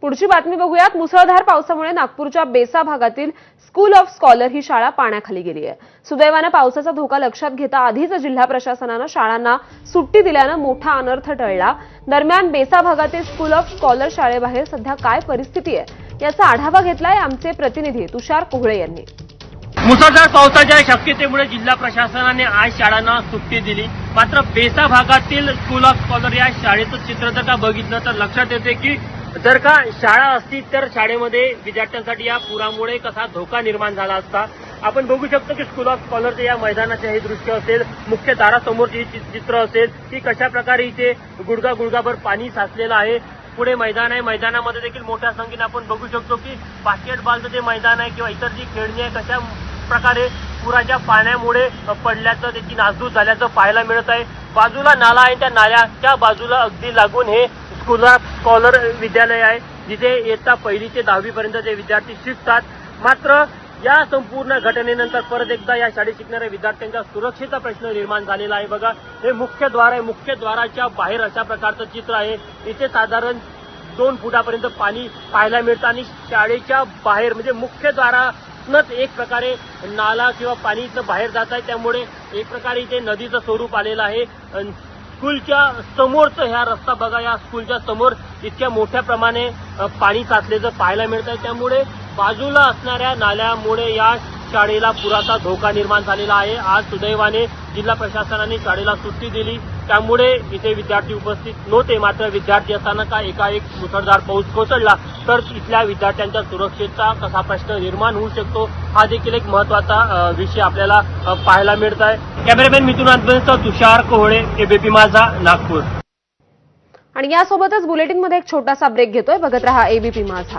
पुढची बातमी बघूयात। मुसळधार पावसामुळे नागपूरच्या बेसा भागातील स्कूल ऑफ स्कॉलर ही शाळा पाण्याखाली गेली आहे। सुदैवाने पावसाचा धोका लक्षात घेता आधीच जिल्हा प्रशासनाने शाळांना सुट्टी दिल्याने मोठा अनर्थ टळला। दरम्यान बेसा भागातील स्कूल ऑफ स्कॉलर शाळेबाहेर सध्या काय परिस्थिती आहे याचा आढावा घेतलाय आमचे प्रतिनिधी तुषार कोहळे यांनी। मुसळधार पावसाच्या शक्यतेमुळे जिल्हा प्रशासनाने आज शाळांना सुट्टी दिली। मात्र बेसा भागातील स्कूल ऑफ स्कॉलर या शाळेचं चित्र जर का बघितलं तर लक्षात येते की जर का शाळा असती तर शाळेमध्ये विद्यार्थ्यांसाठी या पुरामुळे कसा धोका निर्माण झाला असता। आपण बघू शकतो की स्कूल ऑफ स्कॉलरचे या मैदानाचे हे दृश्य असेल, मुख्य दारासमोरची चित्र असेल की कशा प्रकारे इथे गुडघाभर पाणी साचलेलं आहे। पुढे मैदान आहे, मैदानामध्ये देखील मोठ्या संख्येने आपण बघू शकतो की बास्केटबॉलचं जे मैदान आहे किंवा इतर जी खेळणी आहे कशा प्रकारे पुराच्या पाण्यामुळे पडल्याचं, त्याची नासधूस झाल्याचं पाहायला मिळत आहे। बाजूला नाला आहे, त्या नाल्याच्या बाजूला अगदी लागून हे स्कूल ऑफ स्कॉलर विद्यालय आहे, जिथे इयत्ता 1ली ते 10वी पर्यंतचे विद्यार्थी शिकतात। मात्र या संपूर्ण घटनेनंतर परत एकदा या शाळेत शिकणाऱ्या विद्यार्थ्यांच्या सुरक्षेचा प्रश्न निर्माण झालेला आहे। बघा, हे मुख्य द्वार आहे, मुख्य द्वाराच्या बाहेर अशा प्रकारचं चित्र आहे। इथे साधारण 2 फुटापर्यंत पाणी पाहायला मिळतं आणि शाळेच्या बाहेर म्हणजे मुख्य द्वारातूनच एक प्रकारे नाला किंवा पाणी इथं बाहेर जात आहे। त्यामुळे एक प्रकारे इथे नदीचं स्वरूप आलेलं आहे। स्कूलच्या समोरचं ह्या रस्ता बघा, या स्कूलच्या समोर इतक्या मोठ्या प्रमाणे पाणी साचल्याचं पाहायला मिळत आहे। त्यामुळे बाजूला असणाऱ्या नाल्यामुळे या शाळेला पुराचा धोका निर्माण झालेला आहे। आज सुदैवाने जिल्हा प्रशासनाने शाळेला सुट्टी दिली, त्यामुळे इथे विद्यार्थी उपस्थित नव्हते। मात्र विद्यार्थी असताना का एकाएक मुसळधार पाऊस कोसळला तर इथल्या विद्यार्थ्यांच्या सुरक्षेचा कसा प्रश्न निर्माण होऊ शकतो हा देखील एक महत्वाचा विषय आपल्याला पाहायला मिळत आहे। कॅमेरामॅन मिथुन आंदबेसह तुषार कोहळे, एबीपी माझा, नागपूर। आणि यासोबतच बुलेटिनमध्ये एक छोटासा ब्रेक घेतोय। बघत रहा एबीपी माझा।